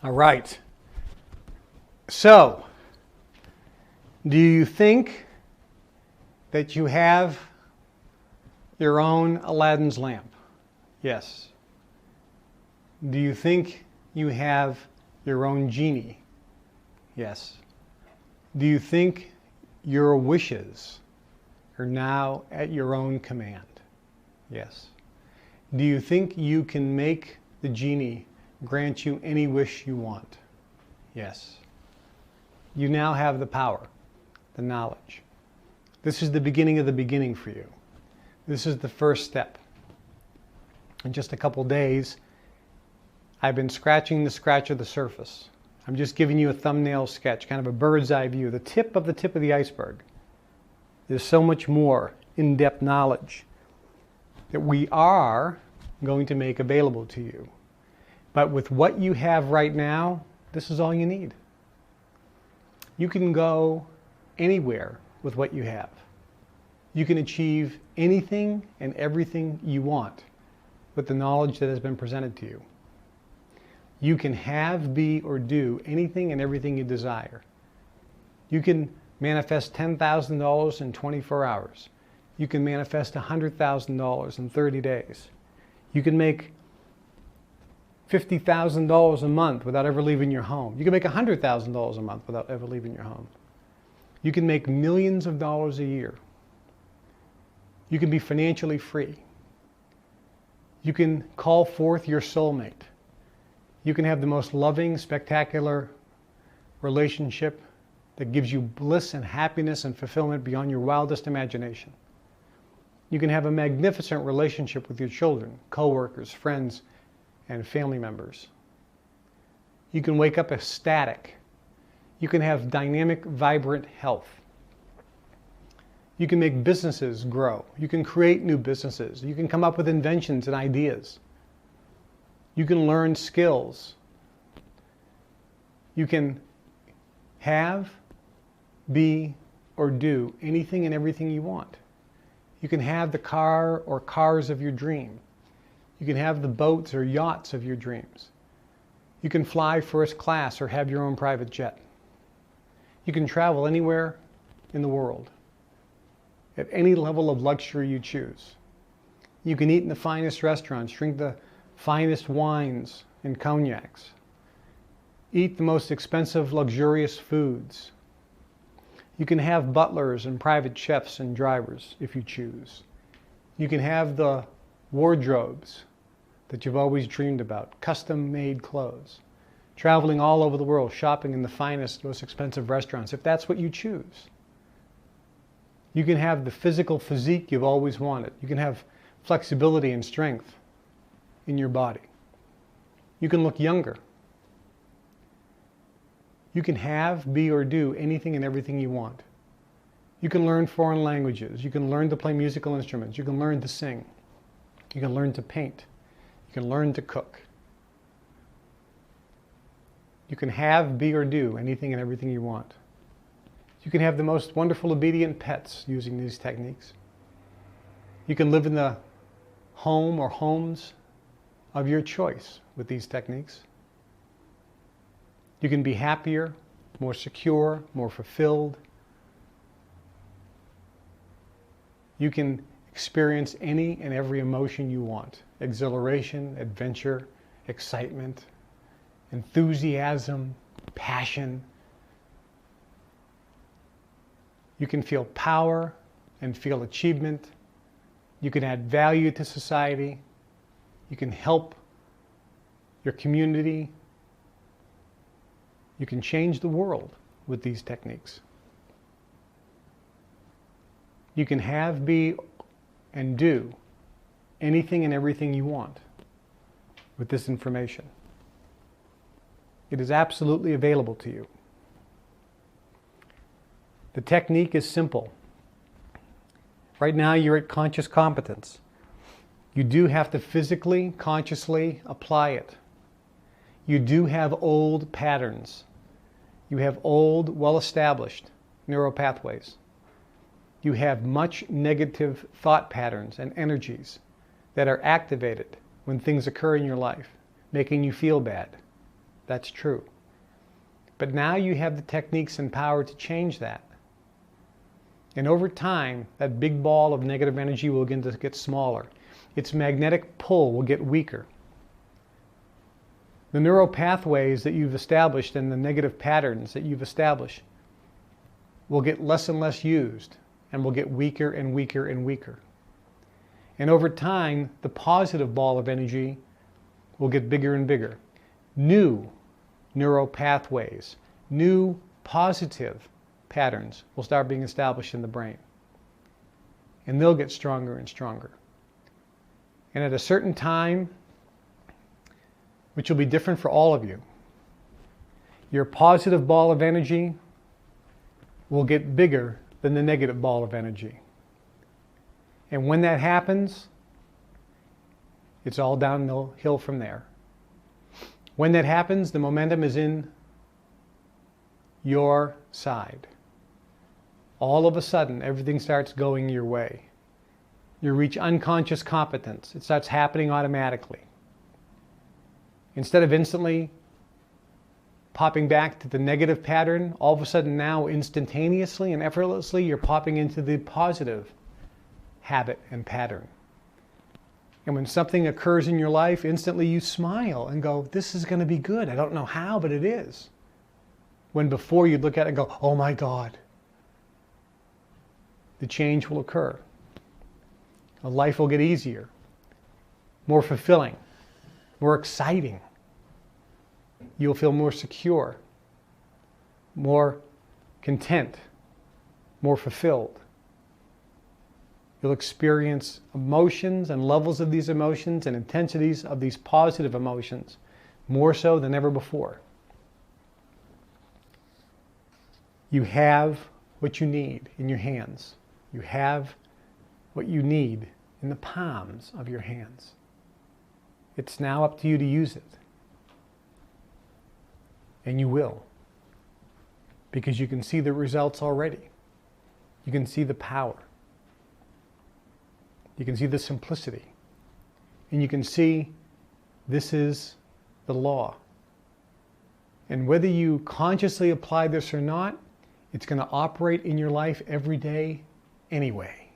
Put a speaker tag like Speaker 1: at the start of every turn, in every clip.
Speaker 1: All right. So, do you think that you have your own Aladdin's lamp? Yes. Do you think you have your own genie? Yes. Do you think your wishes are now at your own command? Yes. Do you think you can make the genie grant you any wish you want? Yes. You now have the power, the knowledge. This is the beginning of the beginning for you. This is the first step. In just a couple days, I've been scratching the scratch of the surface. I'm just giving you a thumbnail sketch, kind of a bird's eye view, the tip of the iceberg. There's so much more in-depth knowledge that we are going to make available to you. But with what you have right now, this is all you need. You can go anywhere with what you have. You can achieve anything and everything you want with the knowledge that has been presented to you. You can have, be, or do anything and everything you desire. You can manifest $10,000 in 24 hours. You can manifest $100,000 in 30 days. You can make $50,000 a month without ever leaving your home. You can make $100,000 a month without ever leaving your home. You can make millions of dollars a year. You can be financially free. You can call forth your soulmate. You can have the most loving, spectacular relationship that gives you bliss and happiness and fulfillment beyond your wildest imagination. You can have a magnificent relationship with your children, coworkers, friends, and family members. You can wake up ecstatic. You can have dynamic, vibrant health. You can make businesses grow. You can create new businesses. You can come up with inventions and ideas. You can learn skills. You can have, be, or do anything and everything you want. You can have the car or cars of your dream. You can have the boats or yachts of your dreams. You can fly first class or have your own private jet. You can travel anywhere in the world at any level of luxury you choose. You can eat in the finest restaurants, drink the finest wines and cognacs, eat the most expensive, luxurious foods. You can have butlers and private chefs and drivers if you choose. You can have the wardrobes that you've always dreamed about, custom-made clothes, traveling all over the world, shopping in the finest, most expensive restaurants, if that's what you choose. You can have the physical physique you've always wanted. You can have flexibility and strength in your body. You can look younger. You can have, be, or do anything and everything you want. You can learn foreign languages. You can learn to play musical instruments. You can learn to sing. You can learn to paint. You can learn to cook. You can have, be, or do anything and everything you want. You can have the most wonderful obedient pets using these techniques. You can live in the home or homes of your choice with these techniques. You can be happier, more secure, more fulfilled. You can experience any and every emotion you want. Exhilaration, adventure, excitement, enthusiasm, passion. You can feel power and feel achievement. You can add value to society. You can help your community. You can change the world with these techniques. You can have, be, and do anything and everything you want with this information. It is absolutely available to you. The technique is simple. Right now you're at conscious competence. You do have to physically, consciously apply it. You do have old patterns. You have old, well-established neural pathways. You have much negative thought patterns and energies that are activated when things occur in your life, making you feel bad. That's true. But now you have the techniques and power to change that. And over time, that big ball of negative energy will begin to get smaller. Its magnetic pull will get weaker. The neural pathways that you've established and the negative patterns that you've established will get less and less used and will get weaker and weaker and weaker. And over time, the positive ball of energy will get bigger and bigger. New neural pathways, new positive patterns will start being established in the brain. And they'll get stronger and stronger. And at a certain time, which will be different for all of you, your positive ball of energy will get bigger than the negative ball of energy. And when that happens, it's all downhill from there. When that happens, the momentum is in your side. All of a sudden, everything starts going your way. You reach unconscious competence. It starts happening automatically. Instead of instantly popping back to the negative pattern, all of a sudden now instantaneously and effortlessly you're popping into the positive habit and pattern. And when something occurs in your life, instantly you smile and go, this is going to be good. I don't know how, but it is. When before you'd look at it and go, oh my God. The change will occur. Life will get easier, more fulfilling, more exciting. You'll feel more secure, more content, more fulfilled. You'll experience emotions and levels of these emotions and intensities of these positive emotions more so than ever before. You have what you need in your hands. You have what you need in the palms of your hands. It's now up to you to use it. And you will. Because you can see the results already. You can see the power. You can see the simplicity. And you can see this is the law. And whether you consciously apply this or not, it's going to operate in your life every day anyway.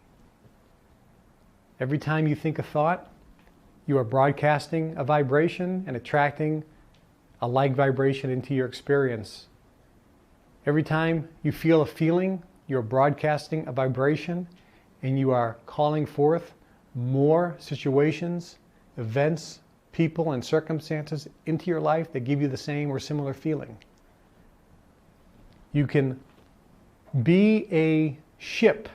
Speaker 1: Every time you think a thought, you are broadcasting a vibration and attracting a like vibration into your experience. Every time you feel a feeling, you're broadcasting a vibration and you are calling forth more situations, events, people, and circumstances into your life that give you the same or similar feeling. You can be a ship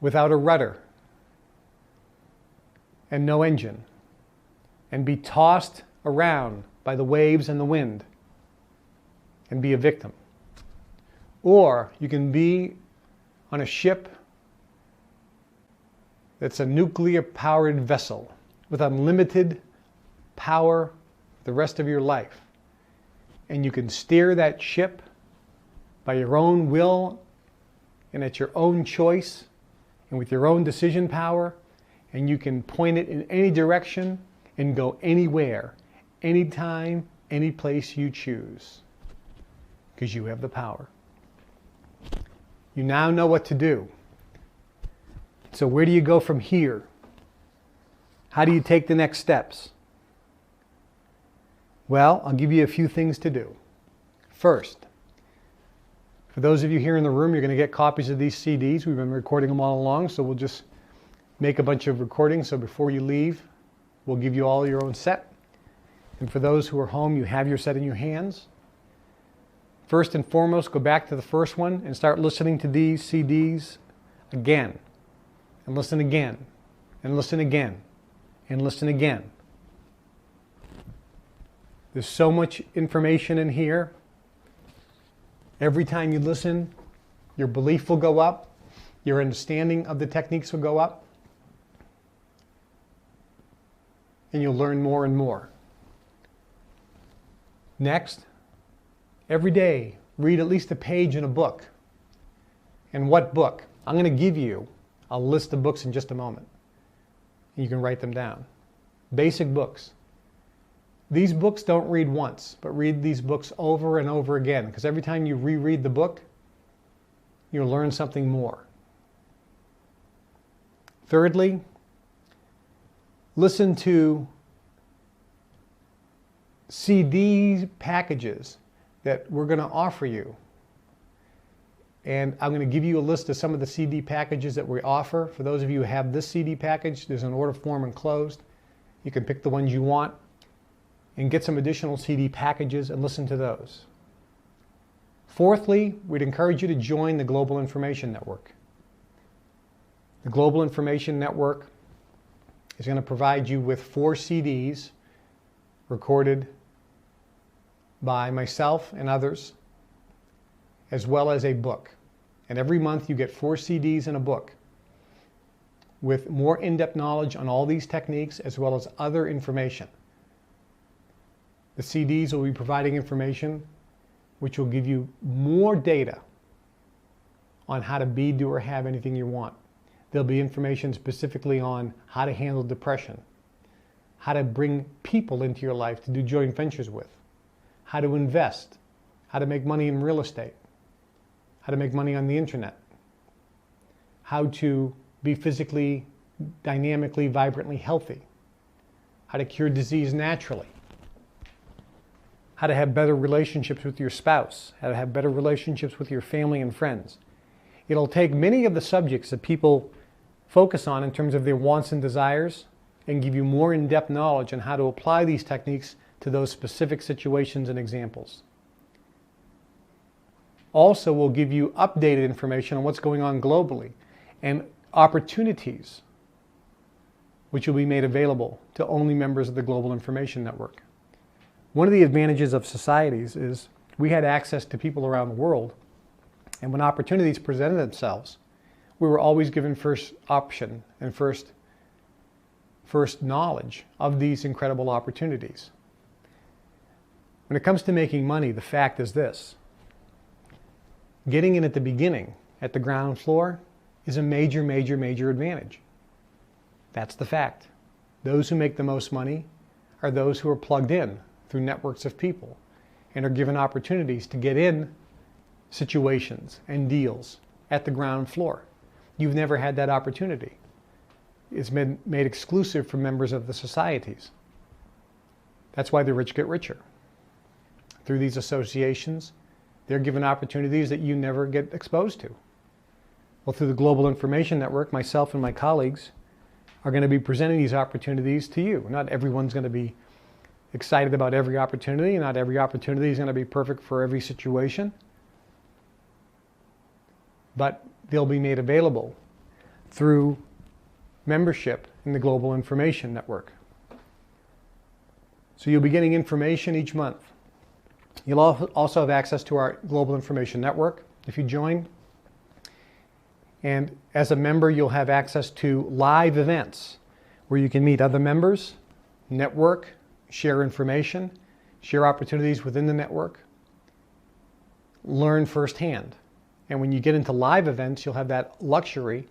Speaker 1: without a rudder and no engine and be tossed around by the waves and the wind and be a victim. Or you can be on a ship that's a nuclear-powered vessel with unlimited power the rest of your life. And you can steer that ship by your own will and at your own choice and with your own decision power, and you can point it in any direction and go anywhere, anytime, any place you choose, because you have the power. You now know what to do. So where do you go from here? How do you take the next steps? Well, I'll give you a few things to do. First, for those of you here in the room, you're going to get copies of these CDs. We've been recording them all along, so we'll just make a bunch of recordings. So before you leave, we'll give you all your own set. And for those who are home, you have your set in your hands. First and foremost, go back to the first one and start listening to these CDs again. And listen again. And listen again. And listen again. There's so much information in here. Every time you listen, your belief will go up. Your understanding of the techniques will go up. And you'll learn more and more. Next, every day, read at least a page in a book. And what book? I'm going to give you a list of books in just a moment. You can write them down. Basic books. These books don't read once, but read these books over and over again, because every time you reread the book, you'll learn something more. Thirdly, listen to CD packages that we're going to offer you. And I'm going to give you a list of some of the CD packages that we offer. For those of you who have this CD package, there's an order form enclosed. You can pick the ones you want and get some additional CD packages and listen to those. Fourthly, we'd encourage you to join the Global Information Network. The Global Information Network is going to provide you with 4 CDs recorded by myself and others, as well as a book. And every month you get 4 CDs and a book with more in-depth knowledge on all these techniques, as well as other information. The CDs will be providing information which will give you more data on how to be, do, or have anything you want. There'll be information specifically on how to handle depression, how to bring people into your life to do joint ventures with, how to invest, how to make money in real estate, how to make money on the internet, how to be physically, dynamically, vibrantly healthy, how to cure disease naturally, how to have better relationships with your spouse, how to have better relationships with your family and friends. It'll take many of the subjects that people focus on in terms of their wants and desires and give you more in-depth knowledge on how to apply these techniques to those specific situations and examples. Also, we'll give you updated information on what's going on globally and opportunities which will be made available to only members of the Global Information Network. One of the advantages of societies is we had access to people around the world, and when opportunities presented themselves, we were always given first option and first knowledge of these incredible opportunities. When it comes to making money, the fact is this: getting in at the beginning, at the ground floor, is a major, major, major advantage. That's the fact. Those who make the most money are those who are plugged in through networks of people and are given opportunities to get in situations and deals at the ground floor. You've never had that opportunity. It's been made exclusive for members of the societies. That's why the rich get richer. Through these associations, they're given opportunities that you never get exposed to. Well, through the Global Information Network, myself and my colleagues are going to be presenting these opportunities to you. Not everyone's going to be excited about every opportunity. Not every opportunity is going to be perfect for every situation. But they'll be made available through membership in the Global Information Network. So you'll be getting information each month. You'll also have access to our Global Information Network if you join. And as a member, you'll have access to live events where you can meet other members, network, share information, share opportunities within the network, learn firsthand. And when you get into live events, you'll have that luxury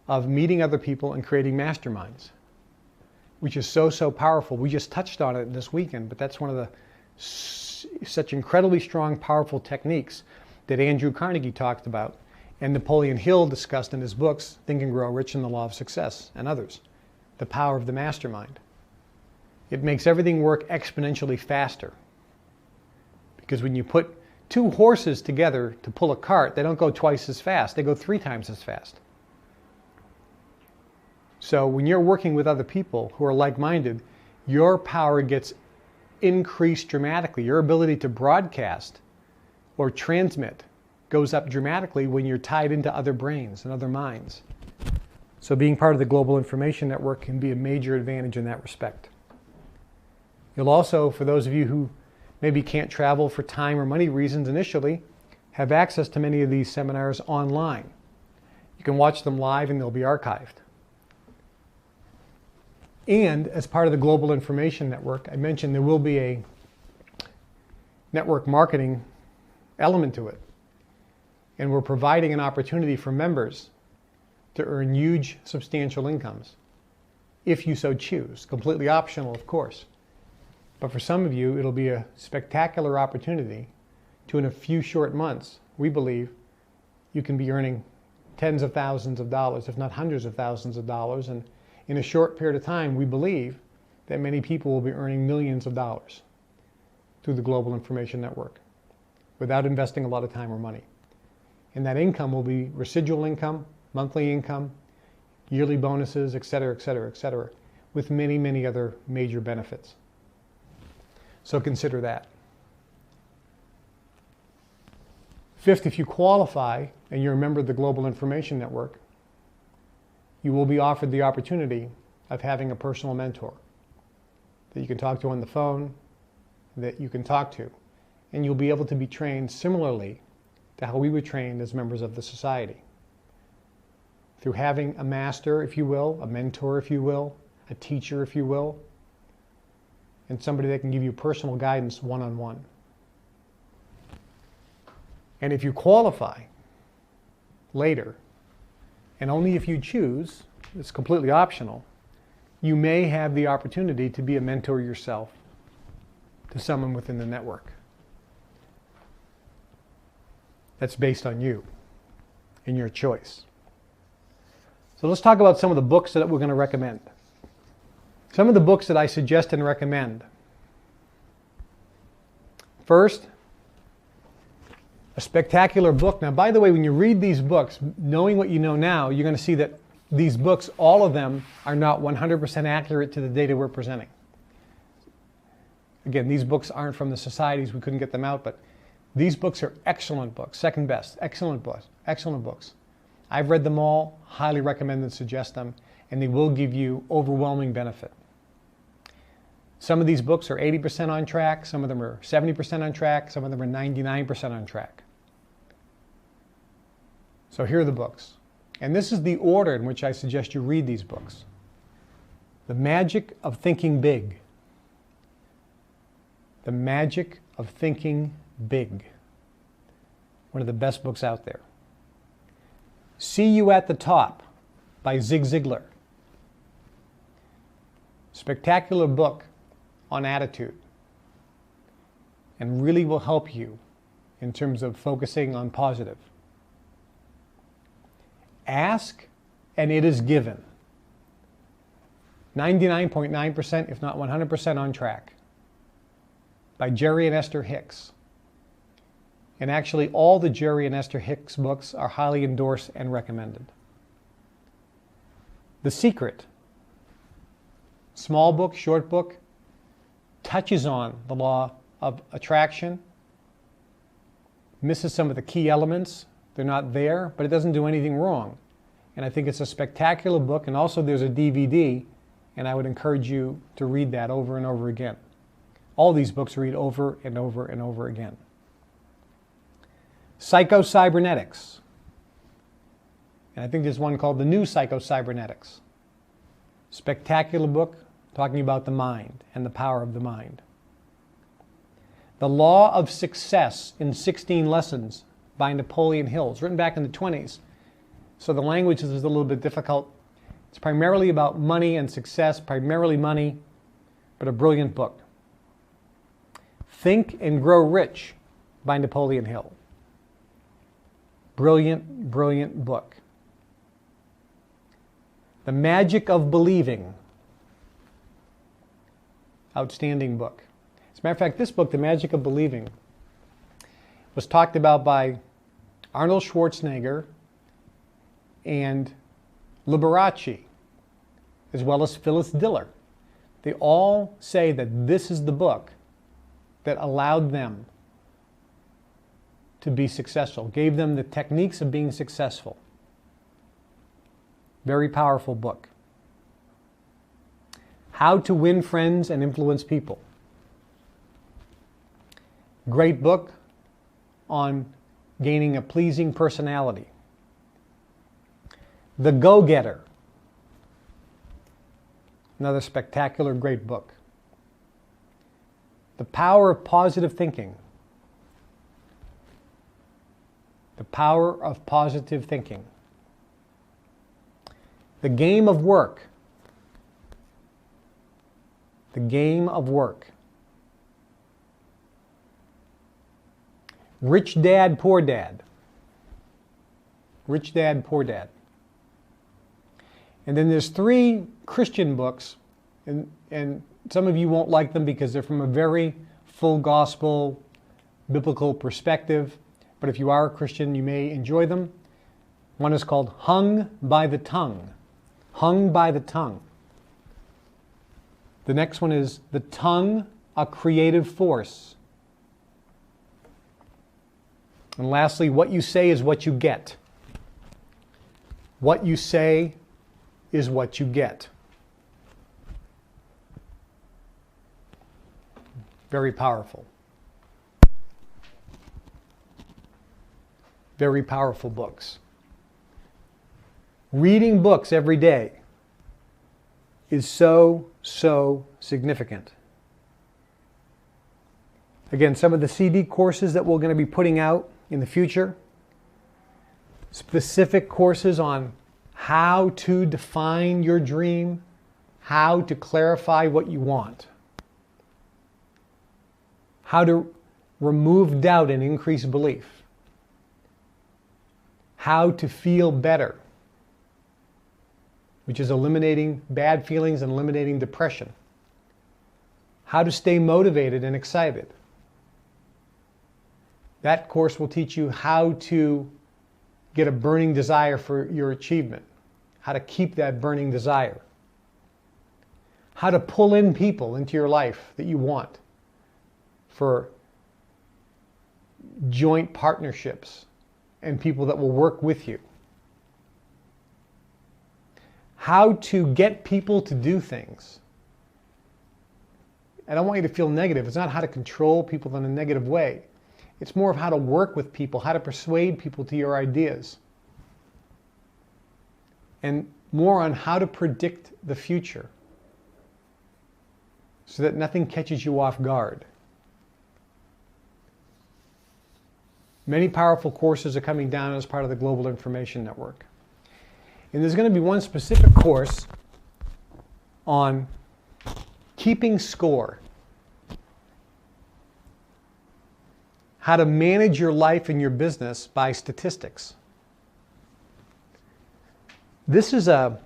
Speaker 1: of meeting other people and creating masterminds, which is so, so powerful. We just touched on it this weekend, but that's one of the such incredibly strong, powerful techniques that Andrew Carnegie talked about and Napoleon Hill discussed in his books, Think and Grow Rich and the Law of Success, and others. The power of the mastermind. It makes everything work exponentially faster. Because when you put 2 horses together to pull a cart, they don't go twice as fast, they go 3 times as fast. So when you're working with other people who are like-minded, your power gets increased dramatically. Your ability to broadcast or transmit goes up dramatically when you're tied into other brains and other minds. So being part of the Global Information Network can be a major advantage in that respect. You'll also, for those of you who maybe can't travel for time or money reasons initially, have access to many of these seminars online. You can watch them live and they'll be archived. And as part of the Global Information Network, I mentioned there will be a network marketing element to it. And we're providing an opportunity for members to earn huge, substantial incomes, if you so choose. Completely optional, of course. But for some of you, it'll be a spectacular opportunity to, in a few short months, we believe, you can be earning tens of thousands of dollars, if not hundreds of thousands of dollars. And in a short period of time, we believe that many people will be earning millions of dollars through the global information network without investing a lot of time or money. And that income will be residual income, monthly income, yearly bonuses, et cetera, et cetera, et cetera, with many, many other major benefits. So consider that. Fifth, if you qualify and you're a member of the Global Information Network, you will be offered the opportunity of having a personal mentor that you can talk to on the phone, that you can talk to, and you'll be able to be trained similarly to how we were trained as members of the society. Through having a master, if you will, a mentor, if you will, a teacher, if you will, and somebody that can give you personal guidance one-on-one. And if you qualify later, and only if you choose, it's completely optional, you may have the opportunity to be a mentor yourself to someone within the network. That's based on you and your choice. So let's talk about some of the books that we're going to recommend. Some of the books that I suggest and recommend. First, a spectacular book. Now, by the way, when you read these books, knowing what you know now, you're going to see that these books, all of them, are not 100% accurate to the data we're presenting. Again, these books aren't from the societies. We couldn't get them out, but these books are excellent books, second best, excellent books, excellent books. I've read them all, highly recommend and suggest them, and they will give you overwhelming benefit. Some of these books are 80% on track, some of them are 70% on track, some of them are 99% on track. So here are the books. And this is the order in which I suggest you read these books. The Magic of Thinking Big. The Magic of Thinking Big. One of the best books out there. See You at the Top by Zig Ziglar. Spectacular book on attitude, and really will help you in terms of focusing on positive. Ask and it is given. 99.9%, if not 100% on track, by Jerry and Esther Hicks. And actually, all the Jerry and Esther Hicks books are highly endorsed and recommended. The Secret. Small book, short book, touches on the law of attraction, misses some of the key elements. They're not there, but it doesn't do anything wrong. And I think it's a spectacular book, and also there's a DVD, and I would encourage you to read that over and over again. All these books read over and over and over again. Psycho-Cybernetics. And I think there's one called The New Psycho-Cybernetics. Spectacular book talking about the mind and the power of the mind. The Law of Success in 16 Lessons by Napoleon Hill. It's written back in the 20s, so the language is a little bit difficult. It's primarily about money and success, primarily money, but a brilliant book. Think and Grow Rich by Napoleon Hill. Brilliant, brilliant book. The Magic of Believing. Outstanding book. As a matter of fact, this book, The Magic of Believing, was talked about by Arnold Schwarzenegger and Liberace, as well as Phyllis Diller. They all say that this is the book that allowed them to be successful, gave them the techniques of being successful. Very powerful book. How to Win Friends and Influence People. Great book on gaining a pleasing personality. The Go-Getter. Another spectacular, great book. The Power of Positive Thinking. The Power of Positive Thinking. The Game of Work. The Game of Work. Rich Dad, Poor Dad. Rich Dad, Poor Dad. And then there's 3 Christian books, and some of you won't like them because they're from a very full gospel, biblical perspective. But if you are a Christian, you may enjoy them. One is called Hung by the Tongue. Hung by the Tongue. The next one is The Tongue, a Creative Force. And lastly, What You Say is What You Get. What you say is what you get. Very powerful. Very powerful books. Reading books every day is so significant. Again, some of the CD courses that we're going to be putting out in the future, specific courses on how to define your dream, how to clarify what you want, how to remove doubt and increase belief, how to feel better, which is eliminating bad feelings and eliminating depression, how to stay motivated and excited. That course will teach you how to get a burning desire for your achievement, how to keep that burning desire, how to pull in people into your life that you want for joint partnerships and people that will work with you, how to get people to do things. I don't want you to feel negative. It's not how to control people in a negative way. It's more of how to work with people, how to persuade people to your ideas. And more on how to predict the future so that nothing catches you off guard. Many powerful courses are coming down as part of the Global Information Network. And there's going to be one specific course on keeping score. How to manage your life and your business by statistics. This is an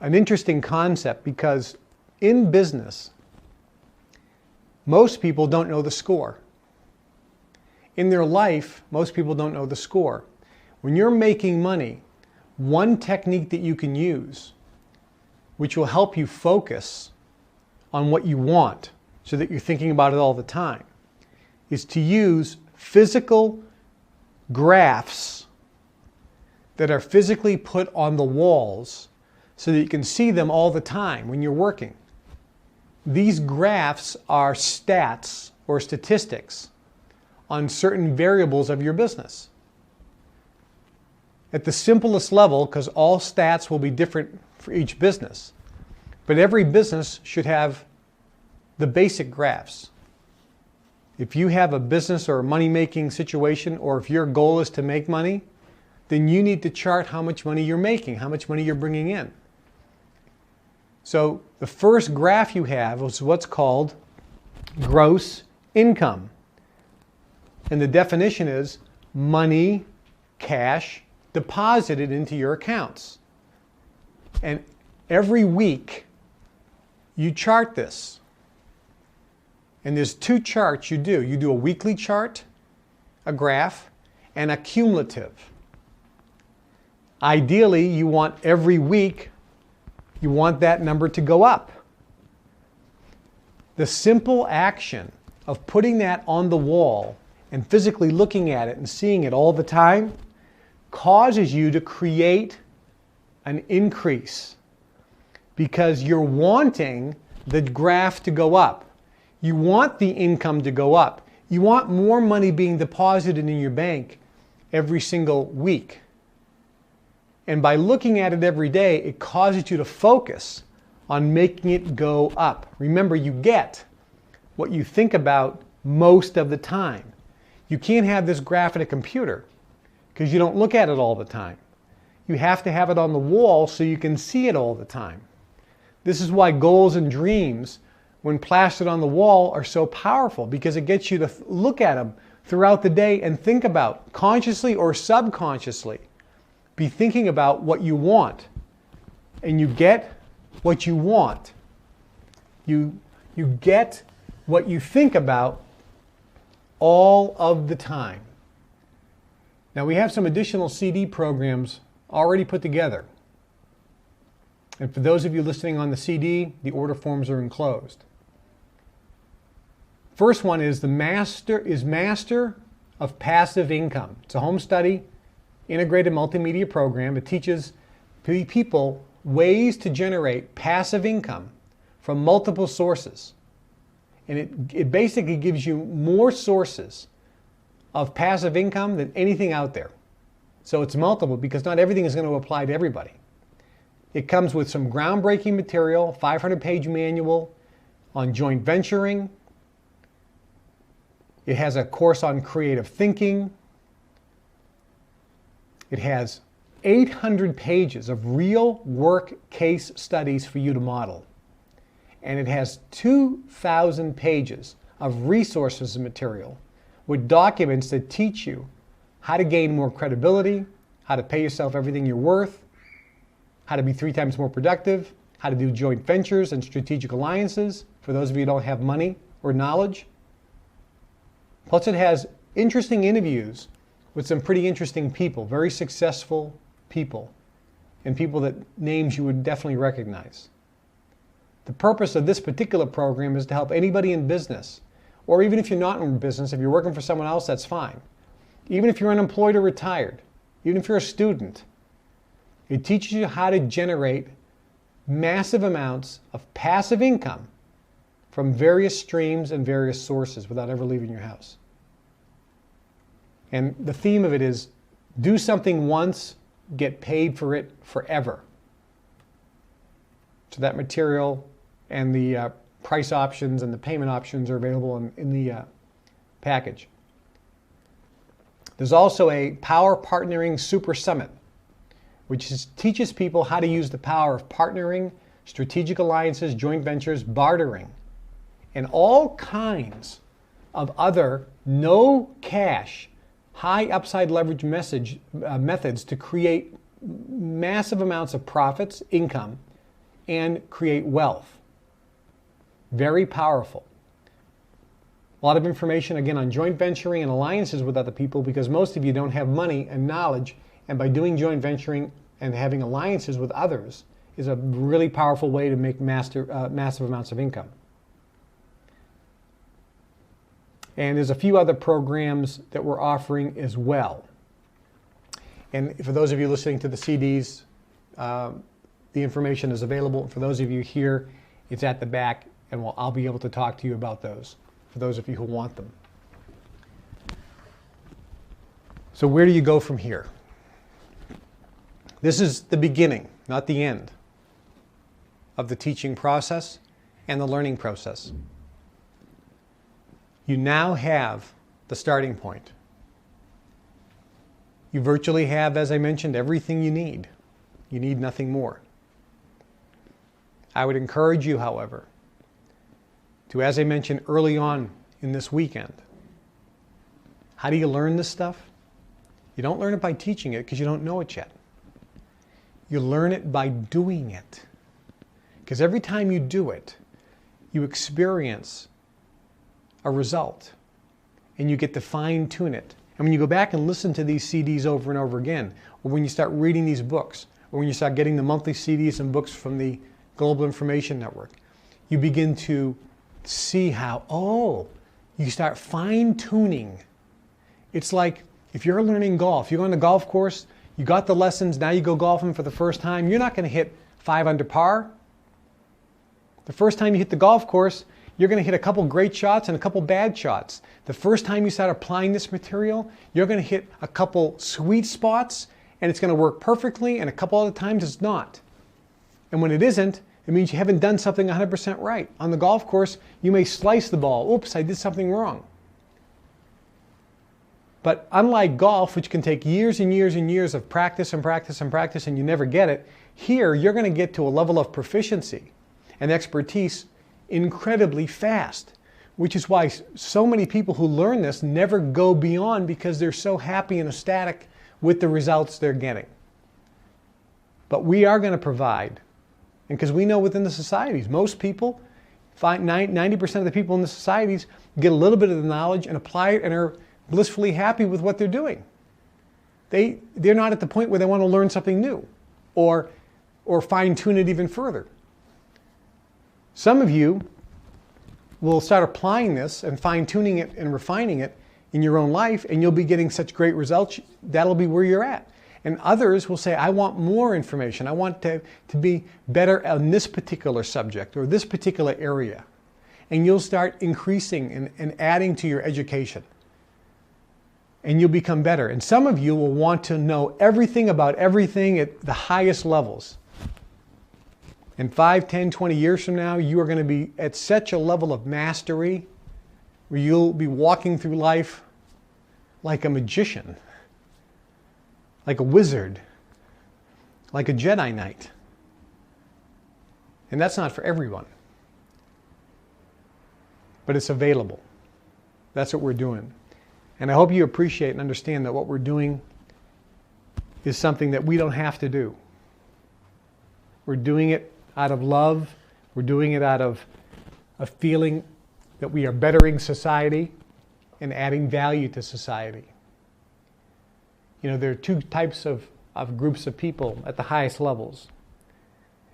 Speaker 1: interesting concept because in business, most people don't know the score. In their life, most people don't know the score. When you're making money, one technique that you can use, which will help you focus on what you want so that you're thinking about it all the time, is to use physical graphs that are physically put on the walls so that you can see them all the time when you're working. These graphs are stats or statistics on certain variables of your business. At the simplest level, because all stats will be different for each business, but every business should have the basic graphs. If you have a business or a money-making situation, or if your goal is to make money, then you need to chart how much money you're making, how much money you're bringing in. So the first graph you have is what's called gross income. And the definition is money, cash, deposited into your accounts. And every week you chart this. And there's 2 charts you do. You do a weekly chart, a graph, and a cumulative. Ideally, you want every week, you want that number to go up. The simple action of putting that on the wall and physically looking at it and seeing it all the time causes you to create an increase because you're wanting the graph to go up. You want the income to go up. You want more money being deposited in your bank every single week. And by looking at it every day, it causes you to focus on making it go up. Remember, you get what you think about most of the time. You can't have this graph in a computer because you don't look at it all the time. You have to have it on the wall so you can see it all the time. This is why goals and dreams when plastered on the wall are so powerful because it gets you to look at them throughout the day and think about, consciously or subconsciously, be thinking about what you want. And you get what you want. You get what you think about all of the time. Now we have some additional CD programs already put together. And for those of you listening on the CD, the order forms are enclosed. First one is Master of Passive Income. It's a home study, integrated multimedia program. It teaches people ways to generate passive income from multiple sources. And it basically gives you more sources of passive income than anything out there. So it's multiple because not everything is going to apply to everybody. It comes with some groundbreaking material, 500-page manual on joint venturing. It has a course on creative thinking. It has 800 pages of real work case studies for you to model. And it has 2,000 pages of resources and material with documents that teach you how to gain more credibility, how to pay yourself everything you're worth, how to be 3 times more productive, how to do joint ventures and strategic alliances for those of you who don't have money or knowledge. Plus it has interesting interviews with some pretty interesting people, very successful people, and people that names you would definitely recognize. The purpose of this particular program is to help anybody in business, or even if you're not in business, if you're working for someone else, that's fine. Even if you're unemployed or retired, even if you're a student, it teaches you how to generate massive amounts of passive income from various streams and various sources without ever leaving your house. And the theme of it is do something once, get paid for it forever. So that material and the price options and the payment options are available in the package. There's also a Power Partnering Super Summit, which teaches people how to use the power of partnering, strategic alliances, joint ventures, bartering, and all kinds of other no cash, high upside leverage methods to create massive amounts of profits, income, and create wealth. Very powerful. A lot of information, again, on joint venturing and alliances with other people because most of you don't have money and knowledge, and by doing joint venturing and having alliances with others is a really powerful way to make massive amounts of income. And there's a few other programs that we're offering as well. And for those of you listening to the CDs, the information is available. For those of you here, it's at the back, and I'll be able to talk to you about those, for those of you who want them. So where do you go from here? This is the beginning, not the end, of the teaching process and the learning process. You now have the starting point. You virtually have, as I mentioned, everything you need. You need nothing more. I would encourage you, however, to, as I mentioned early on in this weekend, how do you learn this stuff? You don't learn it by teaching it because you don't know it yet. You learn it by doing it. Because every time you do it, you experience a result, and you get to fine-tune it. And when you go back and listen to these CDs over and over again, or when you start reading these books, or when you start getting the monthly CDs and books from the Global Information Network, you begin to see how, you start fine-tuning. It's like if you're learning golf, you go on a golf course, you got the lessons, now you go golfing for the first time, you're not going to hit 5 under par. The first time you hit the golf course, you're going to hit a couple great shots and a couple bad shots. The first time you start applying this material, you're going to hit a couple sweet spots and it's going to work perfectly, and a couple other times it's not. And when it isn't, it means you haven't done something 100% right. On the golf course, you may slice the ball. Oops, I did something wrong. But unlike golf, which can take years and years and years of practice and practice and practice and you never get it, here you're going to get to a level of proficiency and expertise incredibly fast, which is why so many people who learn this never go beyond, because they're so happy and ecstatic with the results they're getting. But we are going to provide, and because we know within the societies, most people, 90% of the people in the societies get a little bit of the knowledge and apply it and are blissfully happy with what they're doing. They're not at the point where they want to learn something new or fine-tune it even further. Some of you will start applying this and fine-tuning it and refining it in your own life, and you'll be getting such great results. That'll be where you're at. And others will say, I want more information. I want to be better on this particular subject or this particular area. And you'll start increasing and adding to your education. And you'll become better. And some of you will want to know everything about everything at the highest levels. And 5, 10, 20 years from now, you are going to be at such a level of mastery where you'll be walking through life like a magician, like a wizard, like a Jedi Knight. And that's not for everyone. But it's available. That's what we're doing. And I hope you appreciate and understand that what we're doing is something that we don't have to do. We're doing it out of love. We're doing it out of a feeling that we are bettering society and adding value to society. You know, there are two types of groups of people at the highest levels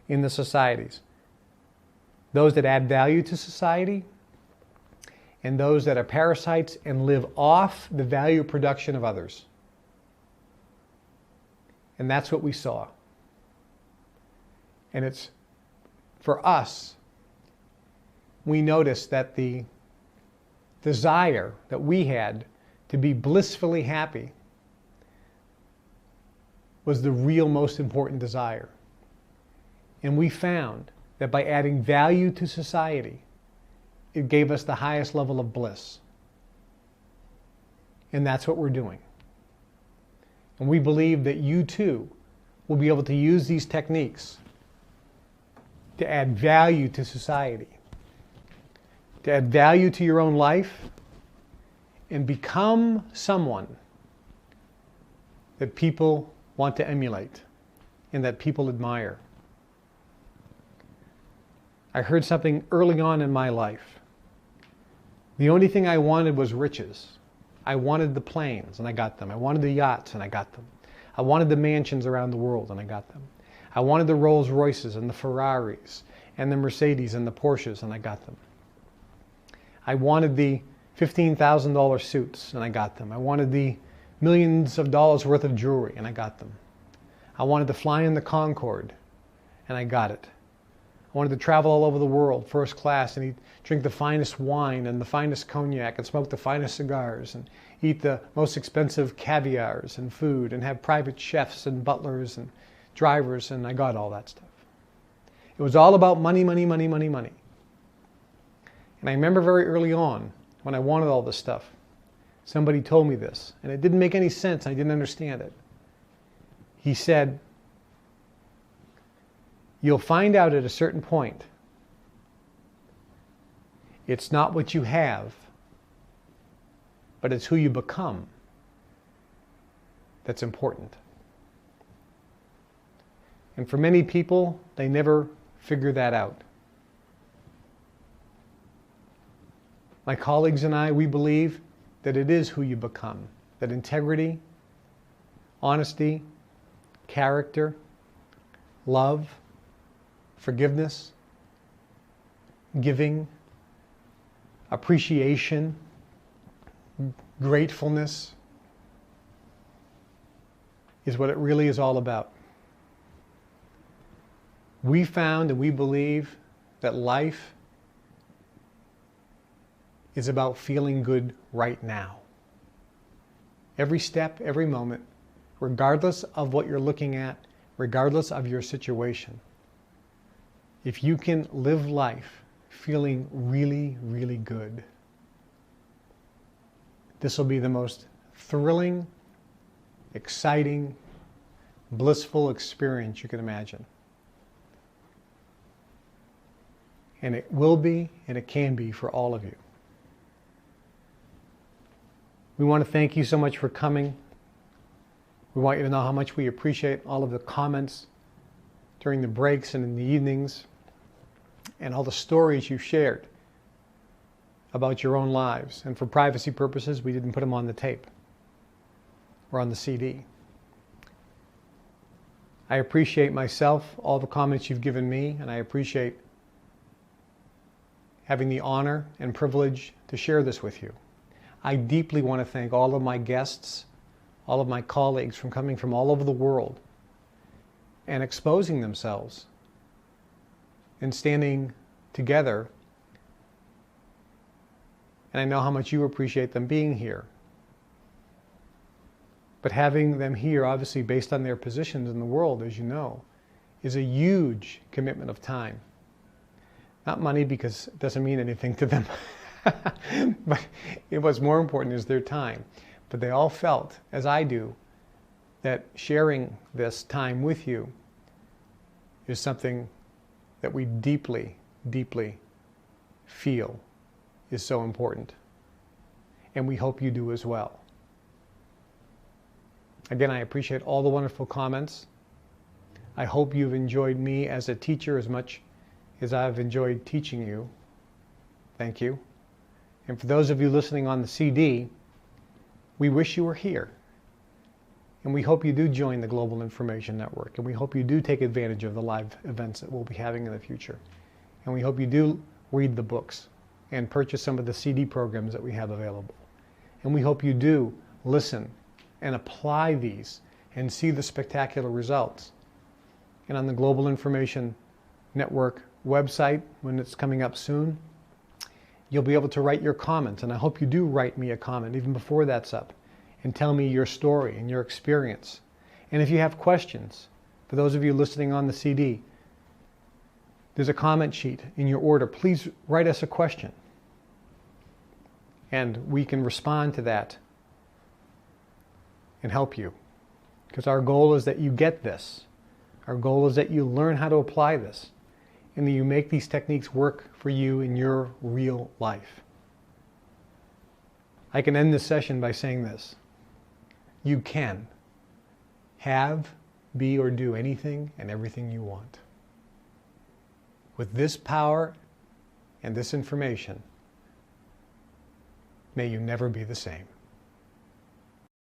Speaker 1: in the societies. Those that add value to society, and those that are parasites and live off the value production of others. And that's what we saw. And it's, for us, we noticed that the desire that we had to be blissfully happy was the real most important desire. And we found that by adding value to society, it gave us the highest level of bliss. And that's what we're doing. And we believe that you too will be able to use these techniques to add value to society, to add value to your own life, and become someone that people want to emulate and that people admire. I heard something early on in my life. The only thing I wanted was riches. I wanted the planes, and I got them. I wanted the yachts, and I got them. I wanted the mansions around the world, and I got them. I wanted the Rolls Royces and the Ferraris and the Mercedes and the Porsches, and I got them. I wanted the $15,000 suits, and I got them. I wanted the millions of dollars worth of jewelry, and I got them. I wanted to fly in the Concorde, and I got it. I wanted to travel all over the world, first class, and drink the finest wine and the finest cognac and smoke the finest cigars and eat the most expensive caviars and food and have private chefs and butlers and drivers, and I got all that stuff. It was all about money, money, money, money, money. And I remember very early on when I wanted all this stuff, somebody told me this, and it didn't make any sense. I didn't understand it. He said, you'll find out at a certain point, it's not what you have, but it's who you become that's important. And for many people, they never figure that out. My colleagues and I, we believe that it is who you become, that integrity, honesty, character, love, forgiveness, giving, appreciation, gratefulness is what it really is all about. We found and we believe that life is about feeling good right now. Every step, every moment, regardless of what you're looking at, regardless of your situation. If you can live life feeling really, really good, this will be the most thrilling, exciting, blissful experience you can imagine. And it will be, and it can be for all of you. We want to thank you so much for coming. We want you to know how much we appreciate all of the comments during the breaks and in the evenings, and all the stories you shared about your own lives. And for privacy purposes, we didn't put them on the tape or on the CD. I appreciate myself, all the comments you've given me, and I appreciate having the honor and privilege to share this with you. I deeply want to thank all of my guests, all of my colleagues from coming from all over the world and exposing themselves and standing together. And I know how much you appreciate them being here. But having them here, obviously based on their positions in the world, as you know, is a huge commitment of time. Not money, because it doesn't mean anything to them. But what's more important is their time. But they all felt, as I do, that sharing this time with you is something that we deeply, deeply feel is so important. And we hope you do as well. Again, I appreciate all the wonderful comments. I hope you've enjoyed me as a teacher as much as I've enjoyed teaching you. Thank you. And for those of you listening on the CD, we wish you were here. And we hope you do join the Global Information Network. And we hope you do take advantage of the live events that we'll be having in the future. And we hope you do read the books and purchase some of the CD programs that we have available. And we hope you do listen and apply these and see the spectacular results. And on the Global Information Network website, when it's coming up soon, you'll be able to write your comments. And I hope you do write me a comment even before that's up and tell me your story and your experience. And if you have questions, for those of you listening on the CD, there's a comment sheet in your order. Please write us a question. And we can respond to that and help you. Because our goal is that you get this. Our goal is that you learn how to apply this and that you make these techniques work for you in your real life. I can end this session by saying this. You can have, be, or do anything and everything you want. With this power and this information, may you never be the same.